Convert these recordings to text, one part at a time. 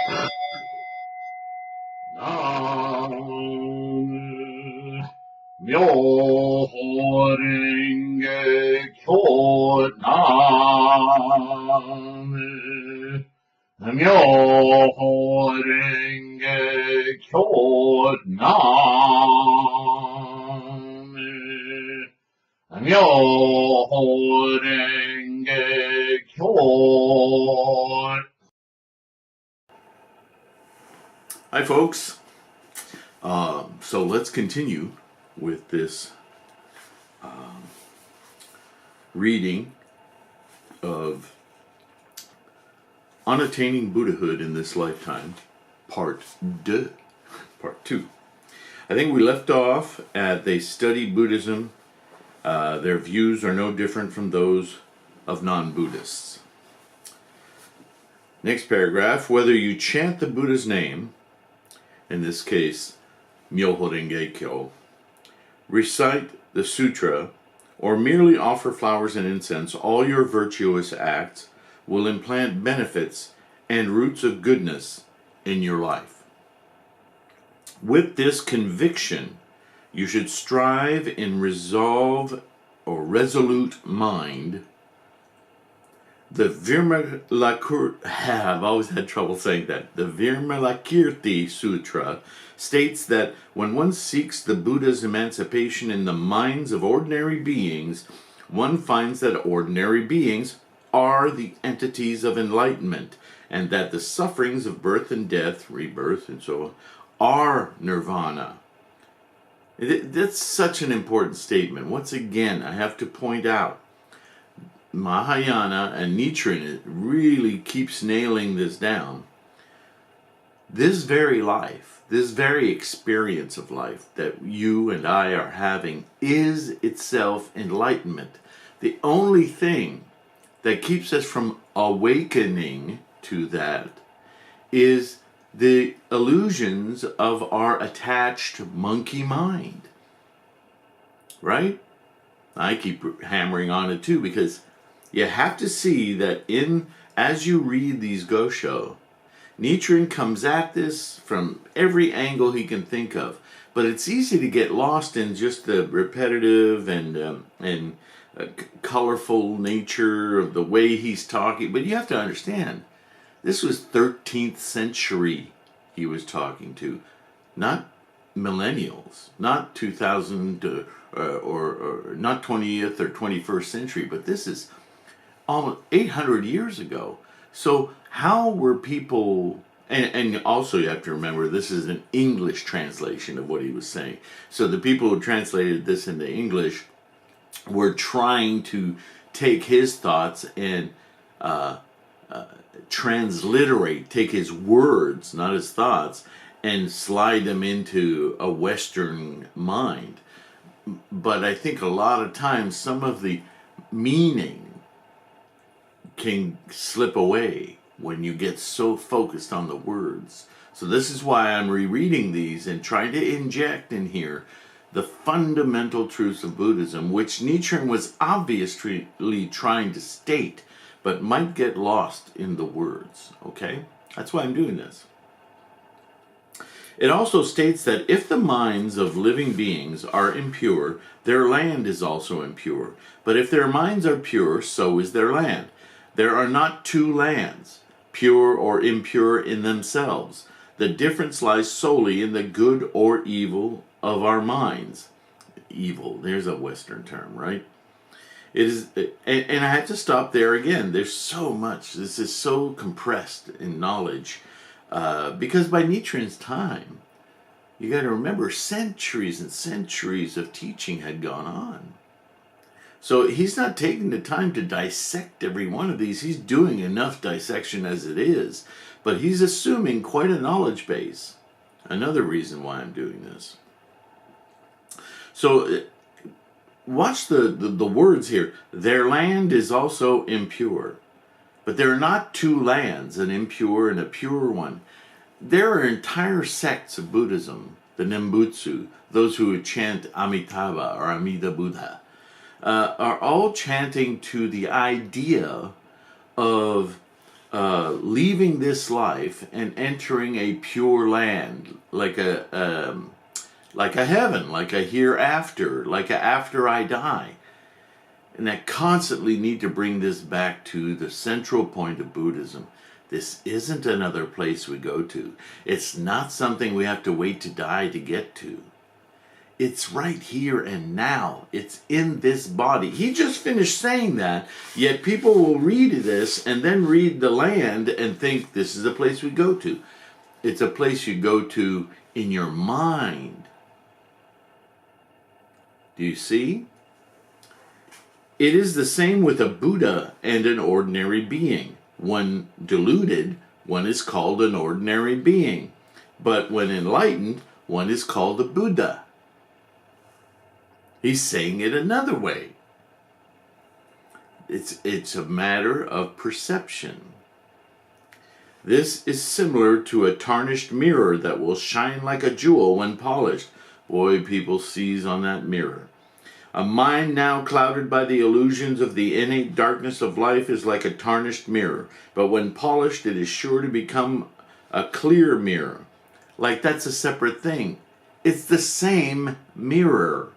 Nam Myoho Renge Kyo. Nam Myoho Renge Kyo. Nam Myoho Renge Kyo. Hi folks, so let's continue with this reading of Attaining Buddhahood in this lifetime, Part 2. I think we left off at they study Buddhism. Their views are no different from those of non-Buddhists. Next paragraph, whether you chant the Buddha's name, in this case, Myoho Renge Kyo, recite the sutra, or merely offer flowers and incense, all your virtuous acts will implant benefits and roots of goodness in your life. With this conviction, you should strive in resolve or resolute mind. The I've always had trouble saying that. The Virmalakirti Sutra states that when one seeks the Buddha's emancipation in the minds of ordinary beings, one finds that ordinary beings are the entities of enlightenment, and that the sufferings of birth and death, rebirth, and so on, are nirvana. That's such an important statement. Once again, I have to point out, Mahayana and Nichiren really keeps nailing this down. This very life, this very experience of life that you and I are having is itself enlightenment. The only thing that keeps us from awakening to that is the illusions of our attached monkey mind. Right? I keep hammering on it too, because you have to see that as you read these Gosho, Nichiren comes at this from every angle he can think of. But it's easy to get lost in just the repetitive and colorful nature of the way he's talking. But you have to understand, this was 13th century he was talking to, not millennials, not 2000 or not 20th or 21st century, but this is almost 800 years ago. So how were people, and also you have to remember this is an English translation of what he was saying. So the people who translated this into English were trying to take his thoughts and transliterate, take his words, not his thoughts, and slide them into a Western mind. But I think a lot of times some of the meaning can slip away when you get so focused on the words. So this is why I'm rereading these and trying to inject in here the fundamental truths of Buddhism, which Nichiren was obviously trying to state, but might get lost in the words. Okay? That's why I'm doing this. It also states that if the minds of living beings are impure, their land is also impure. But if their minds are pure, so is their land. There are not two lands, pure or impure in themselves. The difference lies solely in the good or evil of our minds. Evil, there's a Western term, right? It is, and I have to stop there again. There's so much. This is so compressed in knowledge. Because by Nichiren's time, you got to remember, centuries and centuries of teaching had gone on. So he's not taking the time to dissect every one of these. He's doing enough dissection as it is, but he's assuming quite a knowledge base. Another reason why I'm doing this. So watch the words here. Their land is also impure. But there are not two lands, an impure and a pure one. There are entire sects of Buddhism, the Nembutsu, those who chant Amitabha or Amida Buddha, are all chanting to the idea of leaving this life and entering a pure land, like a heaven, like a hereafter, like a after I die. And I constantly need to bring this back to the central point of Buddhism. This isn't another place we go to. It's not something we have to wait to die to get to. It's right here and now. It's in this body. He just finished saying that, yet people will read this and then read the land and think this is a place we go to. It's a place you go to in your mind. Do you see? It is the same with a Buddha and an ordinary being. When deluded, one is called an ordinary being. But when enlightened, one is called a Buddha. He's saying it another way. It's a matter of perception. This is similar to a tarnished mirror that will shine like a jewel when polished. Boy, people seize on that mirror. A mind now clouded by the illusions of the innate darkness of life is like a tarnished mirror, but when polished it is sure to become a clear mirror. Like that's a separate thing. It's the same mirror.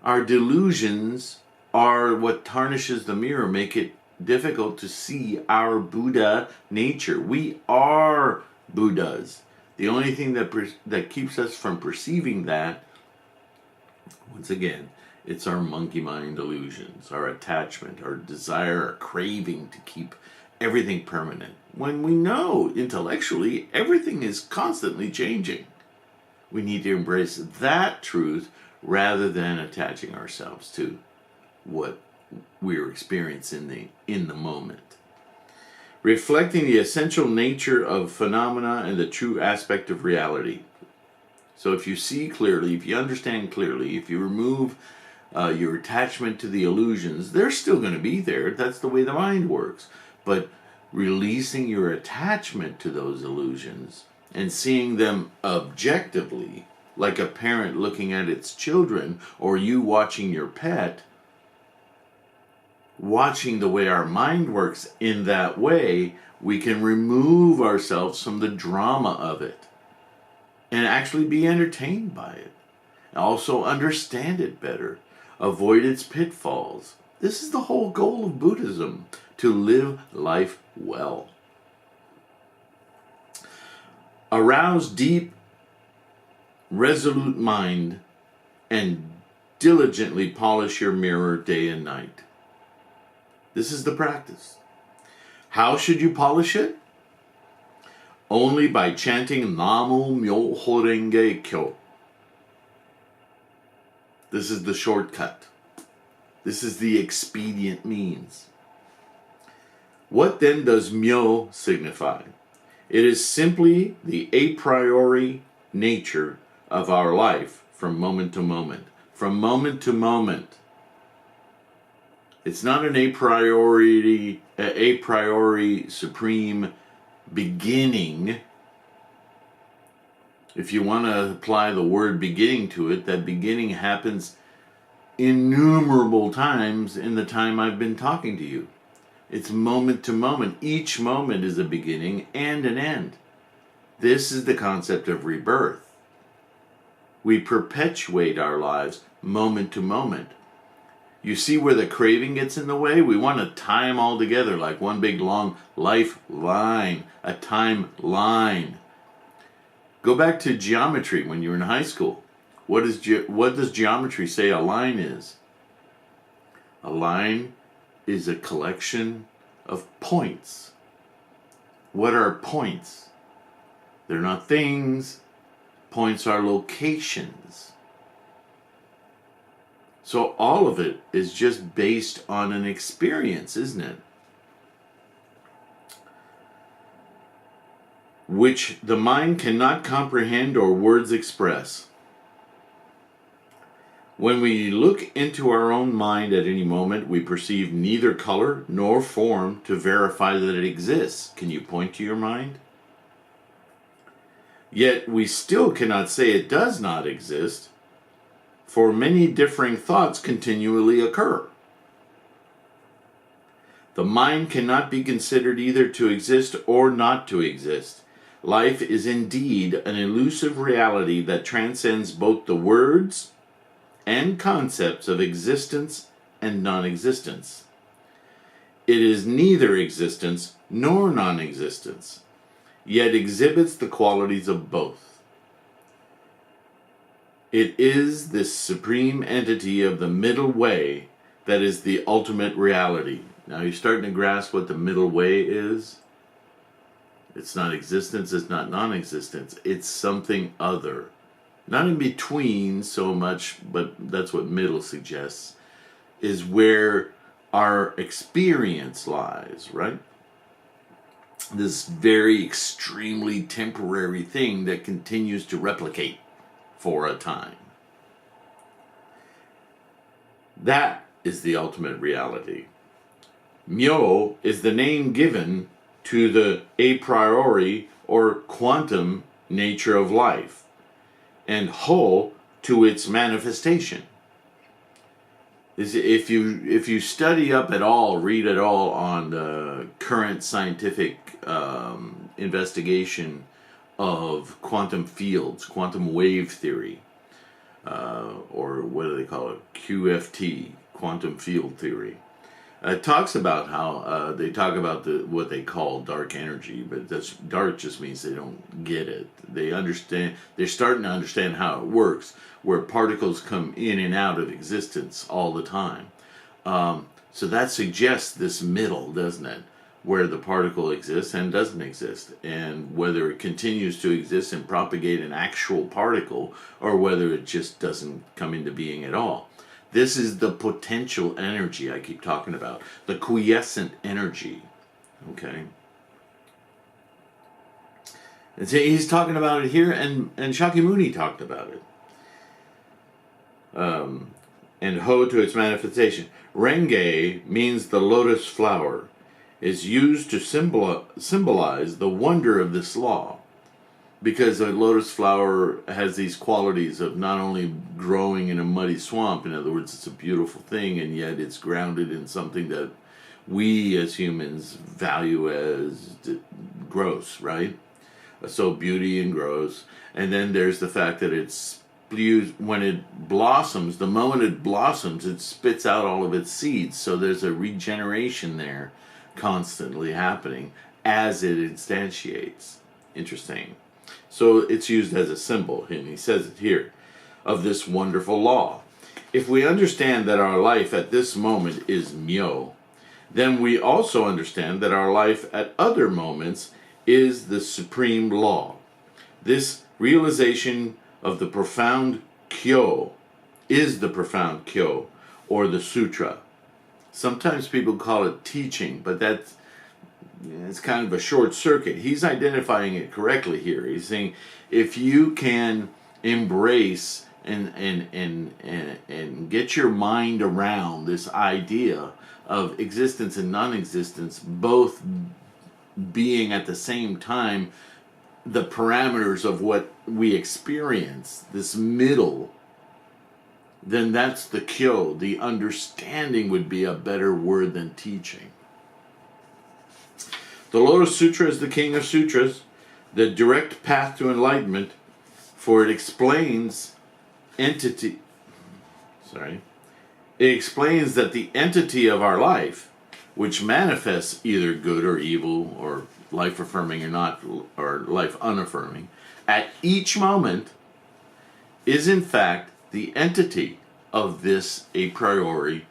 Our delusions are what tarnishes the mirror, make it difficult to see our Buddha nature. We are Buddhas. The only thing that keeps us from perceiving that, once again, it's our monkey mind illusions, our attachment, our desire, our craving to keep everything permanent. When we know intellectually everything is constantly changing, we need to embrace that truth rather than attaching ourselves to what we're experiencing in the moment. Reflecting the essential nature of phenomena and the true aspect of reality. So if you see clearly, if you understand clearly, if you remove your attachment to the illusions, they're still going to be there. That's the way the mind works. But releasing your attachment to those illusions and seeing them objectively, like a parent looking at its children, or you watching your pet, watching the way our mind works in that way, we can remove ourselves from the drama of it and actually be entertained by it. Also understand it better. Avoid its pitfalls. This is the whole goal of Buddhism, to live life well. Arouse deep, resolute mind and diligently polish your mirror day and night. This is the practice. How should you polish it? Only by chanting Namu Myoho Renge Kyo. This is the shortcut. This is the expedient means. What then does Myo signify? It is simply the a priori nature of our life from moment to moment. From moment to moment. It's not an a priori supreme beginning. If you want to apply the word beginning to it, that beginning happens innumerable times in the time I've been talking to you. It's moment to moment. Each moment is a beginning and an end. This is the concept of rebirth. We perpetuate our lives moment to moment. You see where the craving gets in the way? We want to tie them all together like one big long life line, a timeline. Go back to geometry when you were in high school. What does geometry say a line is? A line is a collection of points. What are points? They're not things. Points are locations. So all of it is just based on an experience, isn't it? Which the mind cannot comprehend or words express. When we look into our own mind at any moment, we perceive neither color nor form to verify that it exists. Can you point to your mind? Yet we still cannot say it does not exist, for many differing thoughts continually occur. The mind cannot be considered either to exist or not to exist. Life is indeed an elusive reality that transcends both the words and concepts of existence and non-existence. It is neither existence nor non-existence, yet exhibits the qualities of both. It is this supreme entity of the middle way that is the ultimate reality. Now you're starting to grasp what the middle way is? It's not existence, it's not non-existence. It's something other. Not in between so much, but that's what middle suggests, is where our experience lies, right? This very extremely temporary thing that continues to replicate for a time. That is the ultimate reality. Myo is the name given to the a priori or quantum nature of life, and Ho to its manifestation. If you study up at all, read at all on the current scientific investigation of quantum fields, quantum wave theory, or what do they call it, QFT, quantum field theory. It talks about how they talk about what they call dark energy, but that's dark just means they don't get it. They understand. They're starting to understand how it works, where particles come in and out of existence all the time. So that suggests this middle, doesn't it, where the particle exists and doesn't exist, and whether it continues to exist and propagate an actual particle, or whether it just doesn't come into being at all. This is the potential energy I keep talking about, the quiescent energy, okay? And so he's talking about it here, and Shakyamuni talked about it. And Ho to its manifestation. Renge means the lotus flower, is used to symbolize the wonder of this law. Because a lotus flower has these qualities of not only growing in a muddy swamp, in other words, it's a beautiful thing, and yet it's grounded in something that we as humans value as gross, right? So beauty and gross. And then there's the fact that when it blossoms, the moment it blossoms, it spits out all of its seeds. So there's a regeneration there constantly happening as it instantiates. Interesting. So it's used as a symbol, and he says it here, of this wonderful law. If we understand that our life at this moment is Myo, then we also understand that our life at other moments is the supreme law. This realization of the profound Kyo is the profound Kyo, or the sutra. Sometimes people call it teaching, but it's kind of a short circuit. He's identifying it correctly here. He's saying if you can embrace and get your mind around this idea of existence and non-existence, both being at the same time the parameters of what we experience, this middle, then that's the kyo. The understanding would be a better word than teaching. The Lotus Sutra is the king of sutras, the direct path to enlightenment, for it explains that the entity of our life, which manifests either good or evil, or life affirming or not, or life unaffirming, at each moment is in fact the entity of this a priori,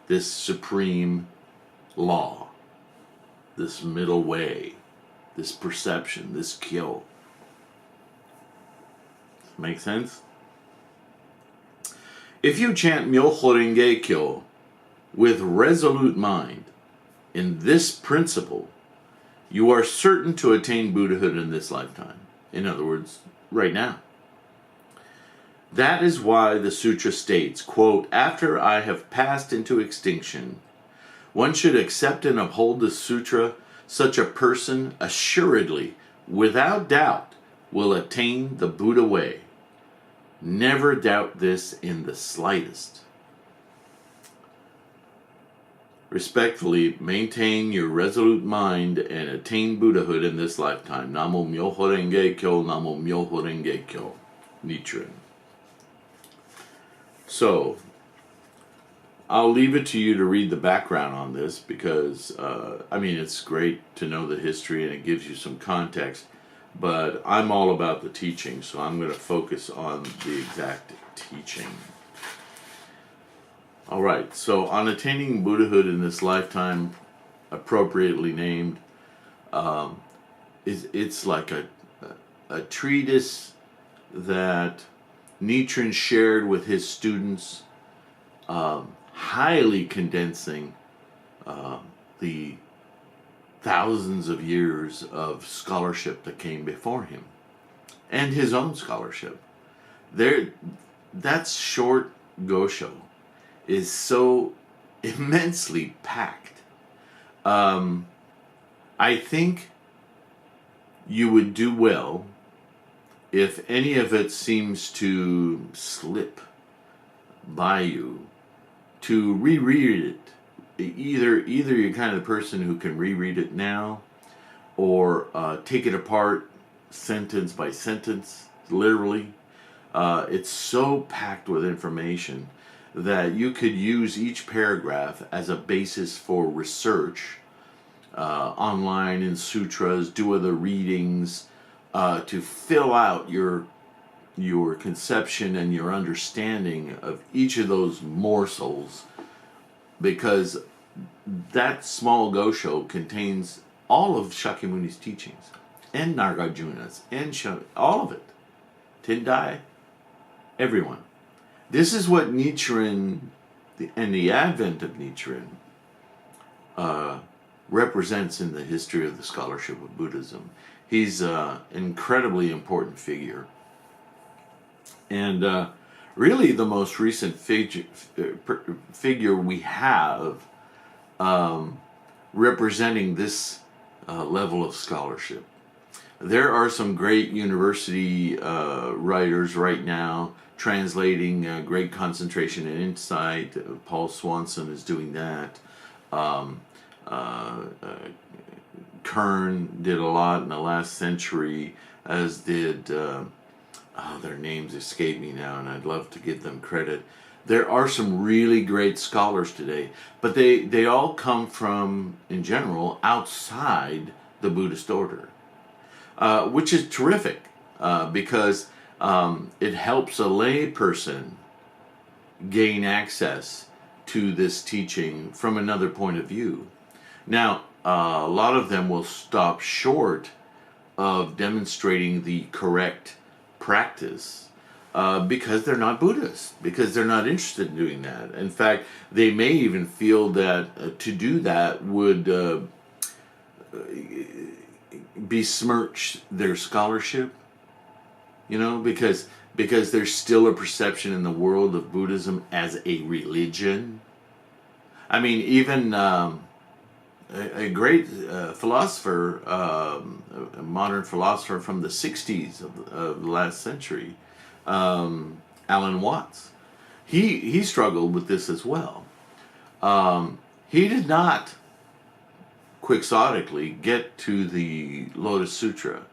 this supreme law. This middle way, this perception, this kyo. Make sense? If you chant Myoho Renge Kyo with resolute mind in this principle, you are certain to attain Buddhahood in this lifetime. In other words, right now. That is why the sutra states, quote, after I have passed into extinction, one should accept and uphold the sutra. Such a person assuredly, without doubt, will attain the Buddha way. Never doubt this in the slightest. Respectfully, maintain your resolute mind and attain Buddhahood in this lifetime. Namo Myoho Renge Kyo, Namo Myoho Renge Kyo. Nichiren. So, I'll leave it to you to read the background on this because, I mean, it's great to know the history and it gives you some context, but I'm all about the teaching, so I'm going to focus on the exact teaching. All right, so on attaining Buddhahood in this lifetime, appropriately named, it's like a treatise that Nichiren shared with his students, highly condensing the thousands of years of scholarship that came before him, and his own scholarship. That short gosho is so immensely packed. I think you would do well if any of it seems to slip by you to reread it. Either you're kind of the person who can reread it now, or take it apart sentence by sentence, literally. It's so packed with information that you could use each paragraph as a basis for research online in sutras, do other readings, to fill out your conception and your understanding of each of those morsels, because that small gosho contains all of Shakyamuni's teachings, and Nagarjuna's, and all of it. Tendai, everyone. This is what Nichiren and the advent of Nichiren represents in the history of the scholarship of Buddhism. He's an incredibly important figure. And really the most recent figure we have representing this level of scholarship. There are some great university writers right now translating Great Concentration and Insight. Paul Swanson is doing that. Kern did a lot in the last century, as did, their names escape me now, and I'd love to give them credit. There are some really great scholars today, but they all come from, in general, outside the Buddhist order, which is terrific, because it helps a lay person gain access to this teaching from another point of view. Now, a lot of them will stop short of demonstrating the correct practice because they're not Buddhists, because they're not interested in doing that. In fact, they may even feel that to do that would besmirch their scholarship, because there's still a perception in the world of Buddhism as a religion. I mean, even a great philosopher, a modern philosopher from the 60s of the last century, Alan Watts, he struggled with this as well. He did not quixotically get to the Lotus Sutra,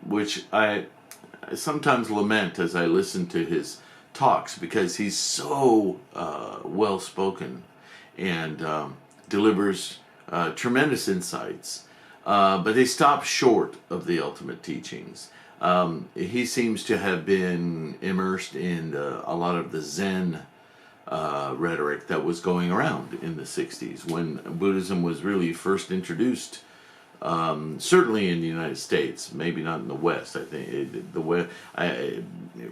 which I sometimes lament as I listen to his talks, because he's so well spoken and delivers tremendous insights, but they stop short of the ultimate teachings. He seems to have been immersed in a lot of the Zen rhetoric that was going around in the 60s when Buddhism was really first introduced, certainly in the United States, maybe not in the West. I think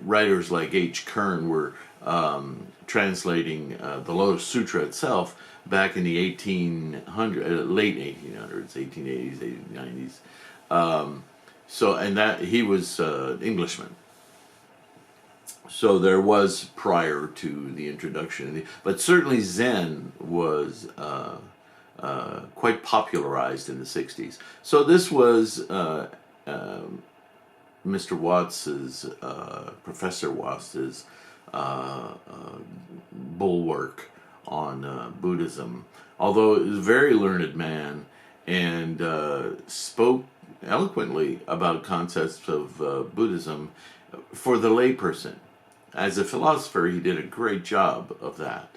writers like H. Kern were translating the Lotus Sutra itself back in the late 1800s, 1880s, 1890s. And that he was Englishman. So there was prior to the introduction, but certainly Zen was quite popularized in the 60s. So this was Mr. Watts's, Professor Watts's bulwark on Buddhism, although he was a very learned man and spoke eloquently about concepts of Buddhism for the layperson. As a philosopher, he did a great job of that.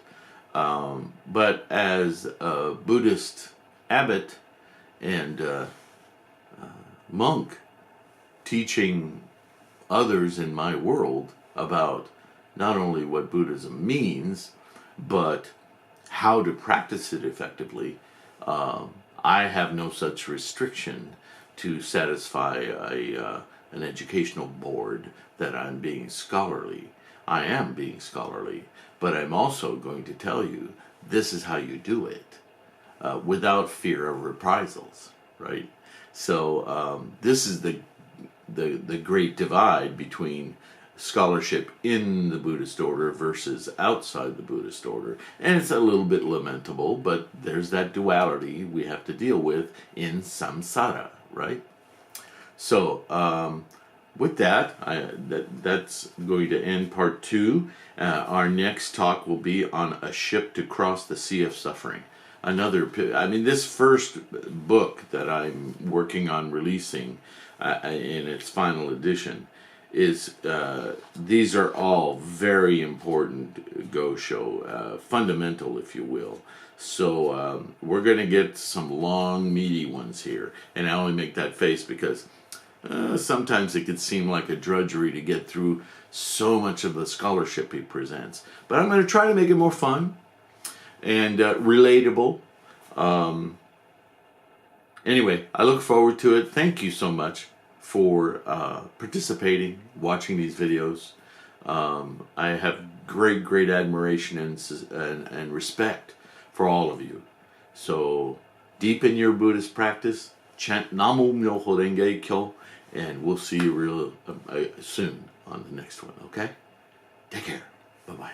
But as a Buddhist abbot and monk, teaching others in my world about not only what Buddhism means, but how to practice it effectively, I have no such restriction to satisfy an educational board that I'm being scholarly. I am being scholarly, but I'm also going to tell you this is how you do it without fear of reprisals, right? So this is the great divide between scholarship in the Buddhist order versus outside the Buddhist order. And it's a little bit lamentable, but there's that duality we have to deal with in samsara, right? So with that, that's going to end part 2. Our next talk will be on a ship to cross the sea of suffering. This first book that I'm working on releasing in its final edition is, these are all very important Gosho, fundamental, if you will. So we're going to get some long, meaty ones here. And I only make that face because sometimes it could seem like a drudgery to get through so much of the scholarship he presents. But I'm going to try to make it more fun and relatable. Anyway, I look forward to it. Thank you so much for participating, watching these videos. I have great admiration and respect for all of you. So deepen your Buddhist practice, chant Namo Myoho Renge Kyo, and we'll see you real soon on the next one, okay? Take care. Bye-bye.